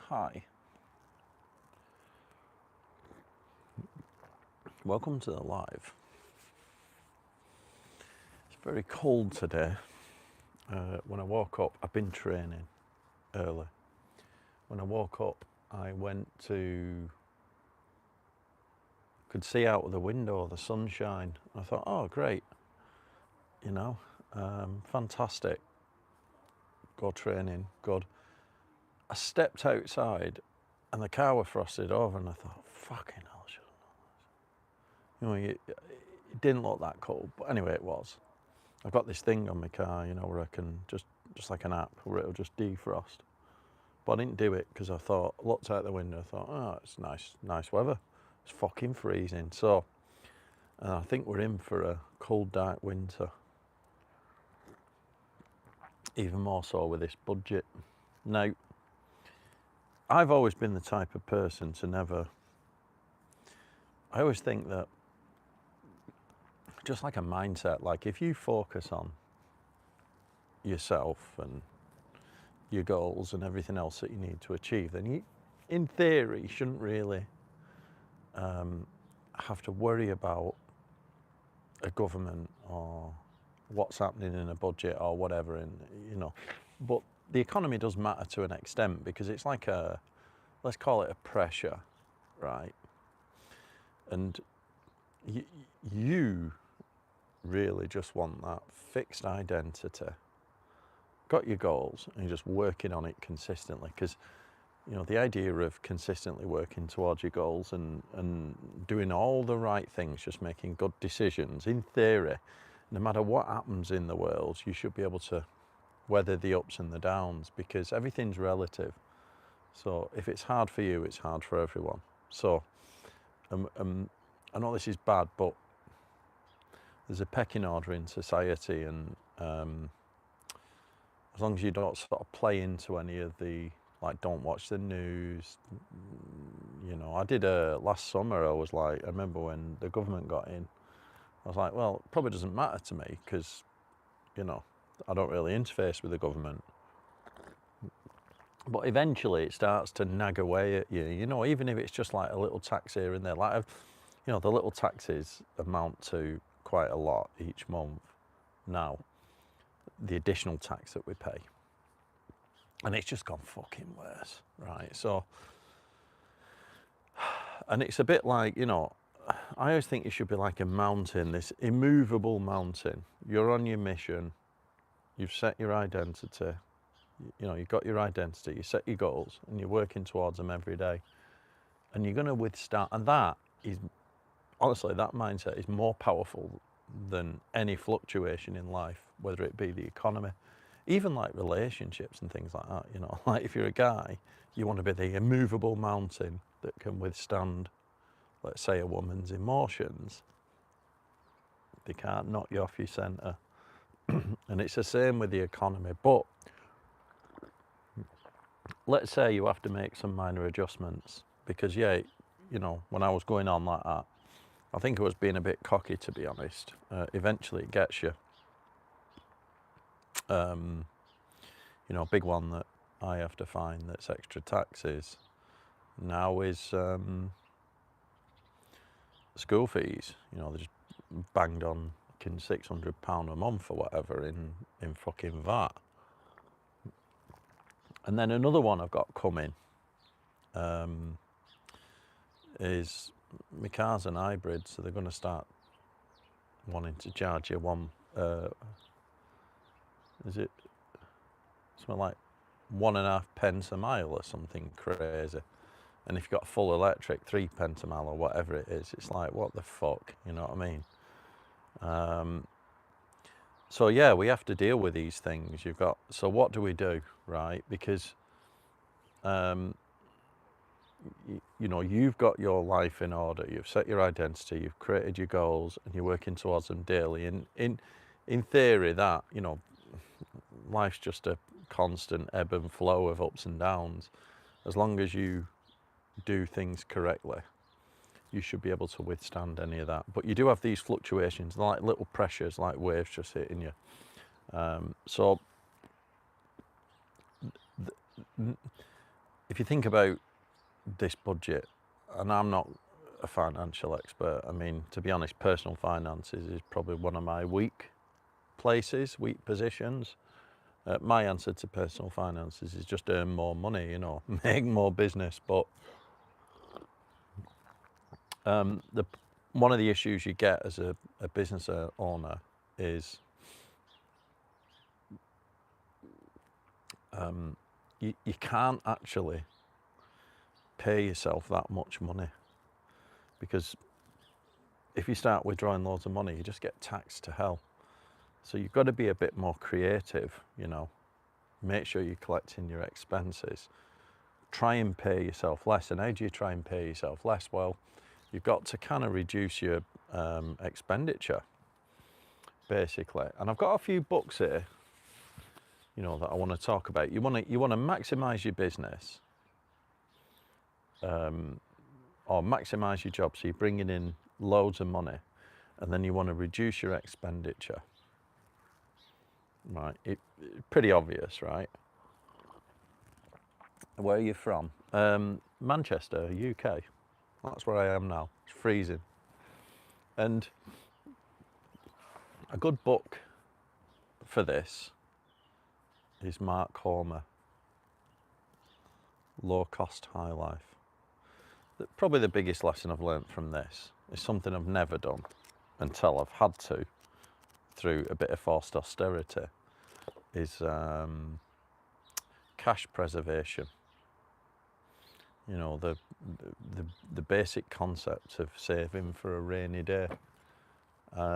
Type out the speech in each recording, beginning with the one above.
Hi. Welcome to the live. It's very cold today. When I woke up, I've been training early. When I woke up, I could see out of the window the sunshine. I thought, oh, great, fantastic. Go training, good. I stepped outside and the car was frosted over and I thought, fucking hell, I should have known this. It didn't look that cold, but anyway, it was. I've got this thing on my car, where I can just like an app where it'll just defrost. But I didn't do it because I looked out the window, I thought, oh, it's nice weather. It's fucking freezing. So I think we're in for a cold, dark winter. Even more so with this budget. Now, I've always been the type of person I always think that just like a mindset, like if you focus on yourself and your goals and everything else that you need to achieve, then you, in theory, shouldn't really have to worry about a government or what's happening in a budget or whatever, but the economy does matter to an extent because it's like let's call it a pressure, right? And you really just want that fixed identity, got your goals, and you're just working on it consistently, because the idea of consistently working towards your goals and doing all the right things, just making good decisions, in theory, no matter what happens in the world, you should be able to weather the ups and the downs, because everything's relative. So if it's hard for you, it's hard for everyone. So I know this is bad, but there's a pecking order in society, and as long as you don't sort of play into any of the, like, don't watch the news. I did last summer, I remember when the government got in, I was like, well, it probably doesn't matter to me because, I don't really interface with the government. But eventually it starts to nag away at you, even if it's just like a little tax here and there. Like, the little taxes amount to quite a lot each month now, the additional tax that we pay. And it's just gone fucking worse, right? So, and it's a bit like, I always think you should be like a mountain, this immovable mountain. You're on your mission, you've set your identity, you've got your identity, you set your goals, and you're working towards them every day. And you're going to withstand, and that is, honestly, that mindset is more powerful than any fluctuation in life, whether it be the economy, even like relationships and things like that. Like if you're a guy, you want to be the immovable mountain that can withstand, let's say, a woman's emotions. They can't knock you off your centre. And it's the same with the economy. But let's say you have to make some minor adjustments because, when I was going on like that, I think I was being a bit cocky, to be honest. Eventually it gets you. A big one that I have to find that's extra taxes now is school fees. They just banged on £600 a month or whatever in fucking VAT. And then another one I've got coming is my car's an hybrid, so they're going to start wanting to charge you is it something like 1.5 pence a mile or something crazy? And if you've got full electric, 3 pence a mile or whatever it is, it's like, what the fuck, you know what I mean? So yeah, we have to deal with these things. So what do we do, right? Because you've got your life in order, you've set your identity, you've created your goals, and you're working towards them daily. And in theory, that, life's just a constant ebb and flow of ups and downs. As long as you do things correctly, you should be able to withstand any of that. But you do have these fluctuations, like little pressures, like waves just hitting you. So if you think about this budget, and I'm not a financial expert, I mean, to be honest, personal finances is probably one of my weak places, weak positions. My answer to personal finances is just earn more money, you know, make more business. But one of the issues you get as a business owner is you can't actually pay yourself that much money, because if you start withdrawing loads of money, you just get taxed to hell. So you've got to be a bit more creative, you know, make sure you're collecting your expenses, try and pay yourself less. And how do you try and pay yourself less? Well, you've got to kind of reduce your expenditure, basically. And I've got a few books here, you know, that I want to talk about. You want to maximize your business, or maximize your job, so you're bringing in loads of money, and then you want to reduce your expenditure. Right, pretty obvious, right? Where are you from? Manchester, UK. That's where I am now. It's freezing. And a good book for this is Mark Homer, Low Cost High Life. Probably the biggest lesson I've learnt from this is something I've never done until I've had to, through a bit of forced austerity, is cash preservation. You know, the basic concept of saving for a rainy day,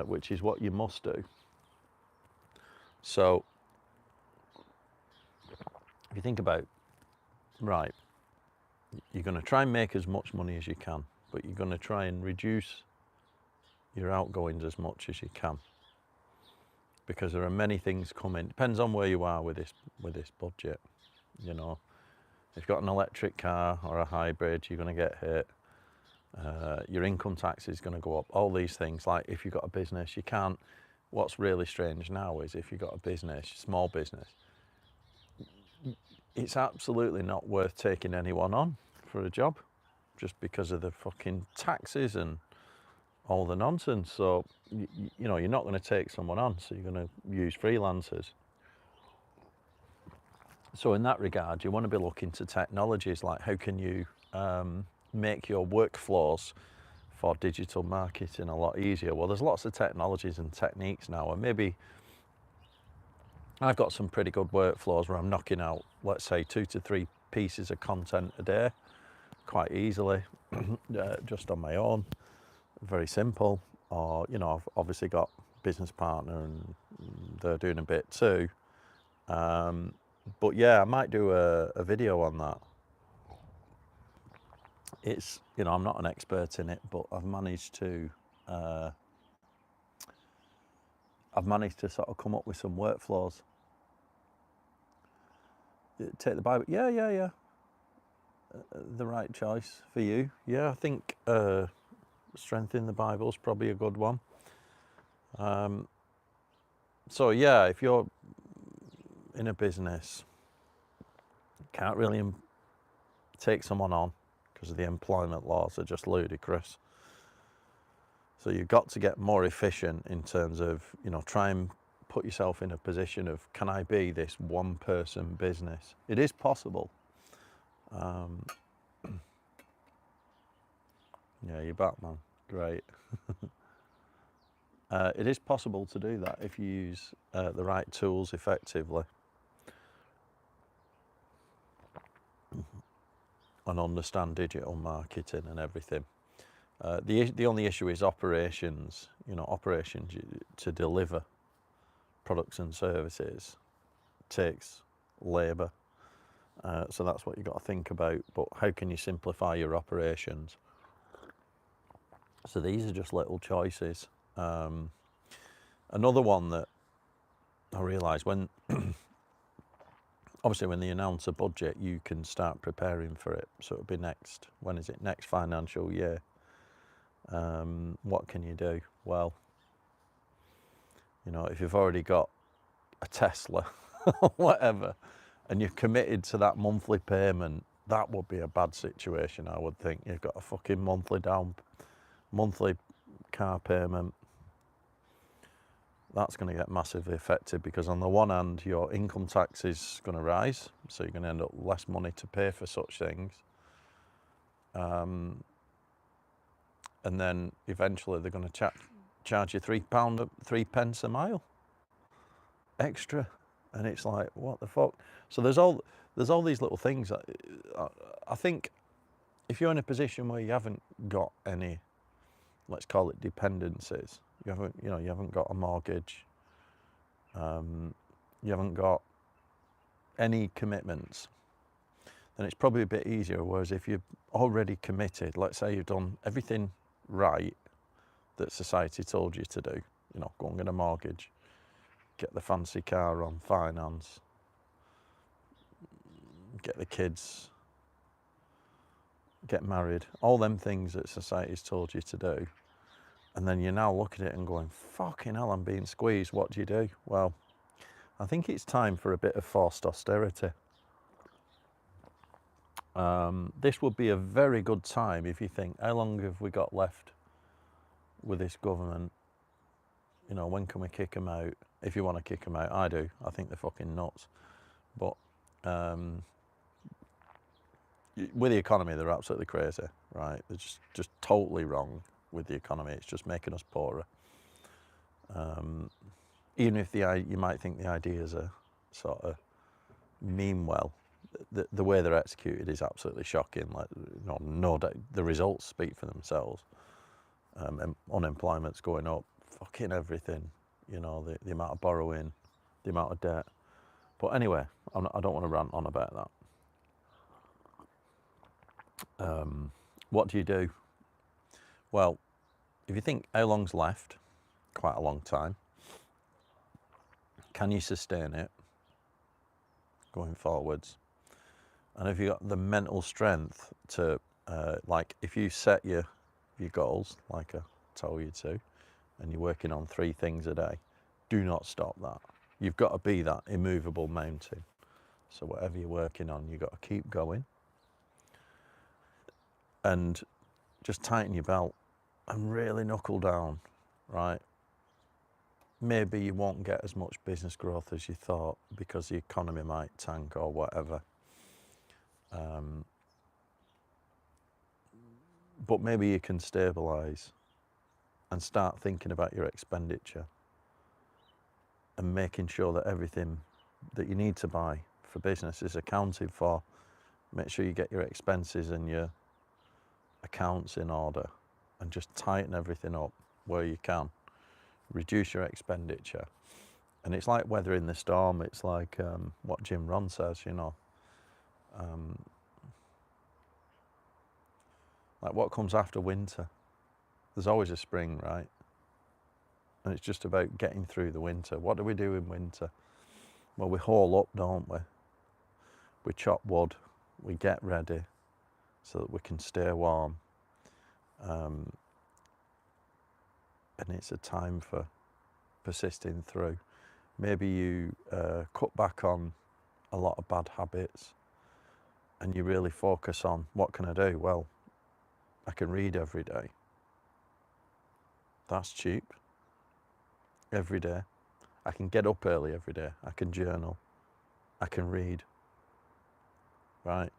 which is what you must do. So if you think about, right, you're going to try and make as much money as you can, but you're going to try and reduce your outgoings as much as you can, because there are many things coming. Depends on where you are with this budget. You know, if you've got an electric car or a hybrid, you're going to get hit. Your income tax is going to go up. All these things. Like if you've got a business, you can't. What's really strange now is if you've got a business, small business, it's absolutely not worth taking anyone on for a job, just because of the fucking taxes and all the nonsense. So you know, you're not going to take someone on, so you're going to use freelancers. So in that regard, you want to be looking to technologies like how can you make your workflows for digital marketing a lot easier. Well, there's lots of technologies and techniques now, and maybe I've got some pretty good workflows where I'm knocking out, let's say, 2 to 3 pieces of content a day quite easily, just on my own, very simple. Or, you know, I've obviously got a business partner and they're doing a bit too. But yeah, I might do a video on that. It's, you know, I'm not an expert in it, but I've managed to sort of come up with some workflows. Take the Bible. Yeah. The right choice for you. Yeah, I think strengthening the Bible is probably a good one. So yeah, if you're in a business, can't really take someone on because the employment laws are just ludicrous. So you've got to get more efficient in terms of, you know, try and put yourself in a position of, can I be this one person business? It is possible. Yeah, you're back, man. Great. It is possible to do that if you use the right tools effectively and understand digital marketing and everything. The only issue is operations. You know, operations to deliver products and services takes labour. So that's what you've got to think about. But how can you simplify your operations? So these are just little choices. Another one that I realised when, obviously when they announce a budget, you can start preparing for it. So it'll be next, when is it? Next financial year. What can you do? Well, you know, if you've already got a Tesla or whatever, and you're committed to that monthly payment that would be a bad situation, I would think. You've got a fucking monthly car payment. That's going to get massively affected because on the one hand, your income tax is going to rise, so you're going to end up less money to pay for such things. And then eventually they're going to charge you £3 a mile extra, and it's like, what the fuck? So there's all these little things that I think if you're in a position where you haven't got any, let's call it dependencies, you haven't got a mortgage, you haven't got any commitments, then it's probably a bit easier. Whereas if you're already committed, let's say you've done everything right that society told you to do, go and get a mortgage, get the fancy car on finance, get the kids, get married, all them things that society's told you to do, and then you now look at it and going, fucking hell, I'm being squeezed, what do you do? Well, I think it's time for a bit of forced austerity. This would be a very good time if you think, how long have we got left with this government? When can we kick them out? If you want to kick them out, I do. I think they're fucking nuts. But with the economy, they're absolutely crazy, right? They're just totally wrong with the economy. It's just making us poorer. Even if you might think the ideas are sort of mean well, the way they're executed is absolutely shocking. Like, no doubt, the results speak for themselves. Unemployment's going up, fucking everything. The amount of borrowing, the amount of debt. But anyway, I don't want to rant on about that. What do you do? Well, if you think how long's left, quite a long time. Can you sustain it going forwards? And have you got the mental strength to, like, if you set your goals, like I told you to, and you're working on 3 things a day, do not stop that. You've got to be that immovable mountain. So whatever you're working on, you've got to keep going. And just tighten your belt and really knuckle down, right? Maybe you won't get as much business growth as you thought because the economy might tank or whatever. But maybe you can stabilise and start thinking about your expenditure and making sure that everything that you need to buy for business is accounted for. Make sure you get your expenses and your accounts in order and just tighten everything up where you can. Reduce your expenditure. And it's like weathering the storm. It's like what Jim Rohn says, like what comes after winter? There's always a spring, right? And it's just about getting through the winter. What do we do in winter? Well, we haul up, don't we? We chop wood, we get ready so that we can stay warm. And it's a time for persisting through. Maybe you cut back on a lot of bad habits and you really focus on, what can I do? Well, I can read every day. That's cheap. Every day. I can get up early every day. I can journal. I can read. Right?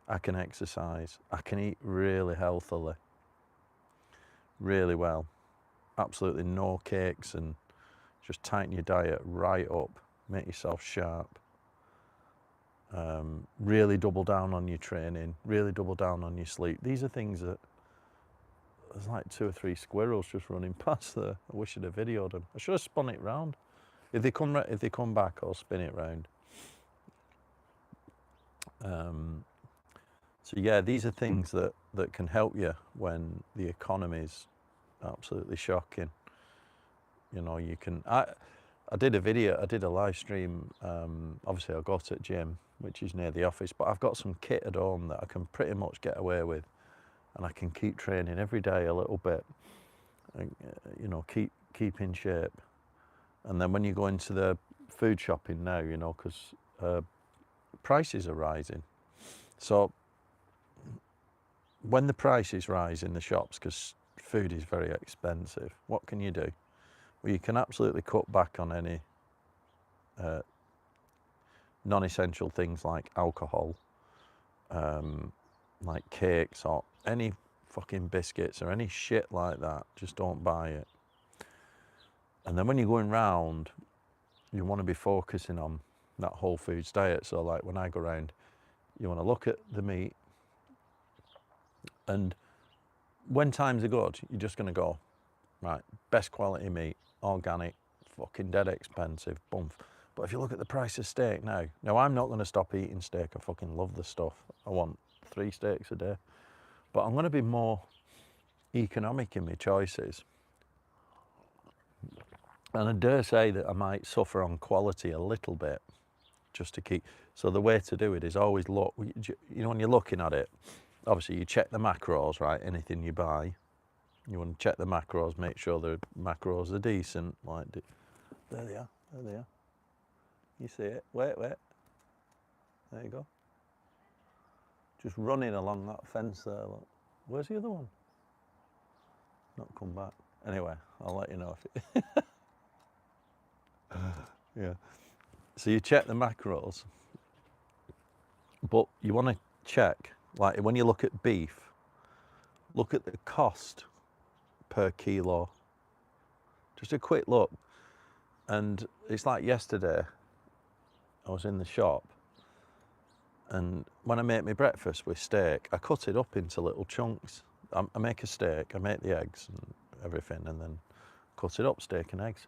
I can exercise. I can eat really healthily. Really well. Absolutely no cakes, and just tighten your diet right up. Make yourself sharp. Really double down on your training. Really double down on your sleep. These are things that there's like 2 or 3 squirrels just running past there. I wish I'd have videoed them. I should have spun it round. If they come back, I'll spin it round. So yeah, these are things that can help you when the economy's absolutely shocking. You can. I did a live stream. Obviously, I got at gym, which is near the office, but I've got some kit at home that I can pretty much get away with, and I can keep training every day a little bit. And, keep in shape. And then when you go into the food shopping now, because prices are rising. So when the prices rise in the shops, because food is very expensive, what can you do? Well, you can absolutely cut back on any non-essential things like alcohol, like cakes or any fucking biscuits or any shit like that. Just don't buy it. And then when you're going round, you want to be focusing on that whole foods diet. So like when I go round, you want to look at the meat, and when times are good, you're just going to go, right, best quality meat, organic, fucking dead expensive, bump. But if you look at the price of steak now I'm not going to stop eating steak. I fucking love the stuff. I want 3 steaks a day. But I'm going to be more economic in my choices. And I dare say that I might suffer on quality a little bit just to keep. So the way to do it is always look, you know, when you're looking at it, obviously you check the macros, right? Anything you buy, you want to check the macros, make sure the macros are decent. Like, there they are, there they are. You see it? Wait. There you go. Just running along that fence there. Look. Where's the other one? Not come back. Anyway, I'll let you know if it. Yeah. So you check the macros, but you want to check, like when you look at beef, look at the cost per kilo. Just a quick look. And it's like yesterday, I was in the shop, and when I make my breakfast with steak, I cut it up into little chunks. I make a steak, I make the eggs and everything, and then cut it up, steak and eggs,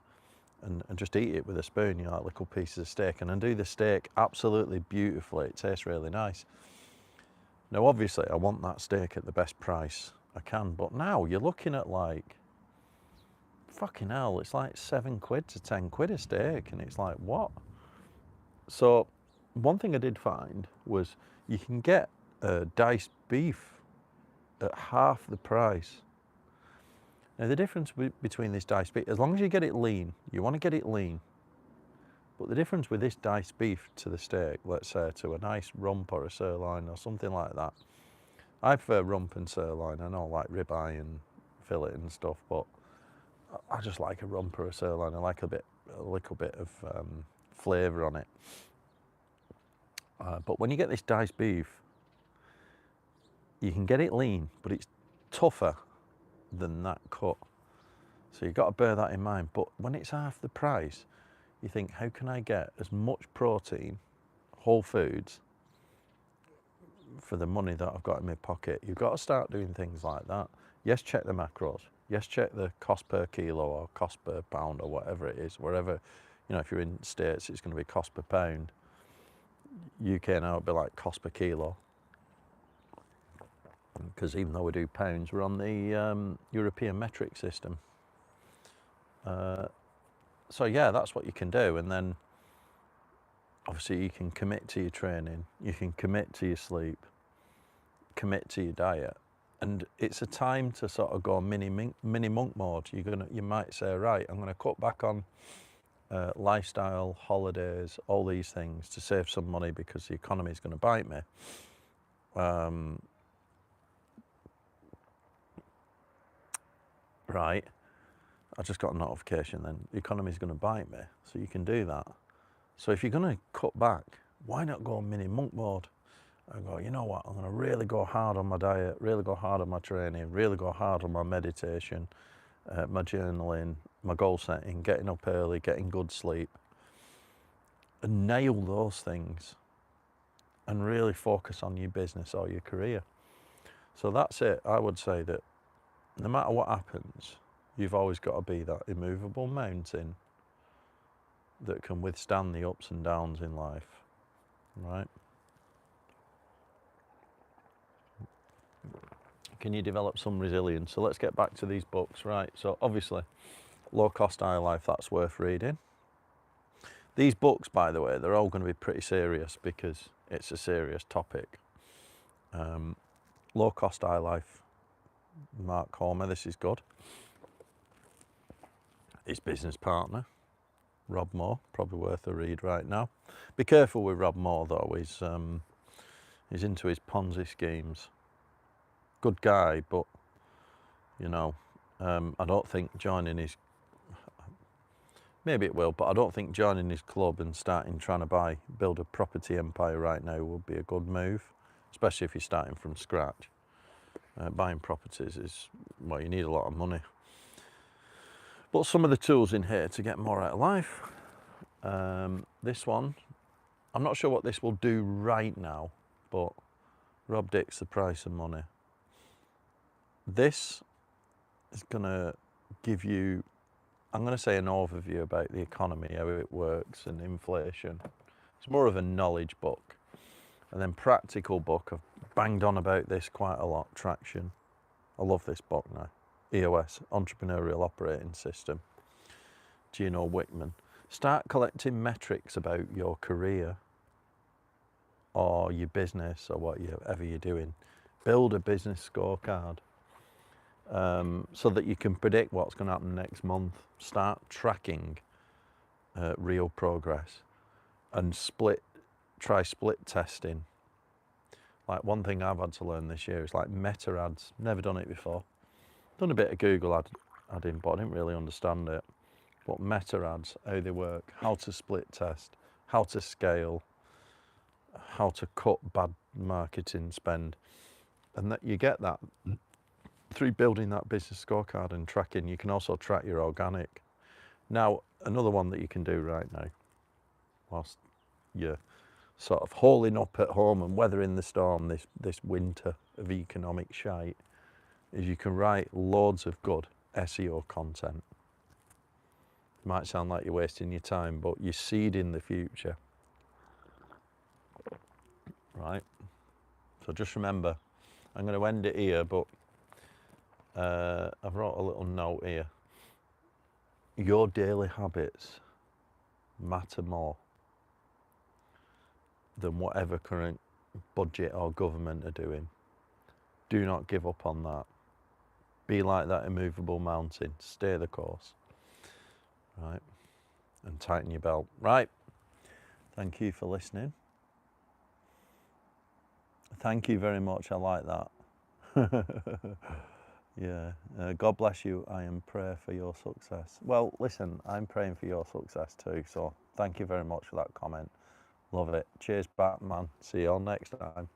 and just eat it with a spoon, you know, like little pieces of steak. And I do the steak absolutely beautifully. It tastes really nice. Now, obviously, I want that steak at the best price I can, but now you're looking at like, fucking hell, it's like 7 quid to 10 quid a steak, and it's like, what? So one thing I did find was you can get diced beef at half the price. Now the difference between this diced beef, as long as you get it lean, you want to get it lean, but the difference with this diced beef to the steak, let's say to a nice rump or a sirloin or something like that, I prefer rump and sirloin. I know like ribeye and fillet and stuff, but I just like a rump or a sirloin. I like a little bit of flavour on it. But when you get this diced beef, you can get it lean, but it's tougher than that cut. So you've got to bear that in mind. But when it's half the price, you think, how can I get as much protein, whole foods, for the money that I've got in my pocket? You've got to start doing things like that. Yes, check the macros. Yes, check the cost per kilo or cost per pound or whatever it is. Wherever, you know, if you're in States, it's going to be cost per pound. UK now it'd be like cost per kilo. Because even though we do pounds, we're on the European metric system. So yeah, that's what you can do. And then obviously you can commit to your training, you can commit to your sleep, commit to your diet. And it's a time to sort of go mini monk mode. You might say, right, I'm going to cut back on lifestyle, holidays, all these things to save some money because the economy is going to bite me. Right, I just got a notification then, the economy is going to bite me, so you can do that. So if you're going to cut back, why not go mini monk mode and go, you know what, I'm going to really go hard on my diet, really go hard on my training, really go hard on my meditation, my journaling, my goal setting, getting up early, getting good sleep, and nail those things and really focus on your business or your career. So that's it. I would say that no matter what happens, you've always got to be that immovable mountain that can withstand the ups and downs in life, right? Can you develop some resilience? So let's get back to these books, right? So obviously, Low Cost High Life, that's worth reading. These books, by the way, they're all going to be pretty serious because it's a serious topic. Low Cost High Life, Mark Homer, this is good. His business partner, Rob Moore, probably worth a read right now. Be careful with Rob Moore though, He's into his Ponzi schemes. Good guy, but you know, I don't think joining his, maybe it will, but I don't think joining his club and trying to build a property empire right now would be a good move, especially if you're starting from scratch. Buying properties is, well, you need a lot of money. But some of the tools in here to get more out of life. This one, I'm not sure what this will do right now, but Rob Dick's The Price of Money. This is going to give you, I'm going to say, an overview about the economy, how it works, and inflation. It's more of a knowledge book. And then practical book, I've banged on about this quite a lot, Traction. I love this book now. EOS, Entrepreneurial Operating System. Gino Wickman. Start collecting metrics about your career or your business or whatever you're doing. Build a business scorecard so that you can predict what's going to happen next month. Start tracking real progress and try split testing. Like one thing I've had to learn this year is like meta ads. Never done it before. Done a bit of Google adding, but I didn't really understand it. But meta ads, how they work, how to split test, how to scale, how to cut bad marketing spend. And that you get that through building that business scorecard and tracking. You can also track your organic. Now, another one that you can do right now, whilst you're sort of holing up at home and weathering the storm this winter of economic shite, is you can write loads of good SEO content. It might sound like you're wasting your time, but you're seeding the future. Right? So just remember, I'm going to end it here, but I've wrote a little note here. Your daily habits matter more than whatever current budget or government are doing. Do not give up on that. Be like that immovable mountain. Stay the course. Right? And tighten your belt. Right? Thank you for listening. Thank you very much. I like that. Yeah. God bless you. I am praying for your success. Well, listen, I'm praying for your success too. So thank you very much for that comment. Love it. Cheers, Batman. See you all next time.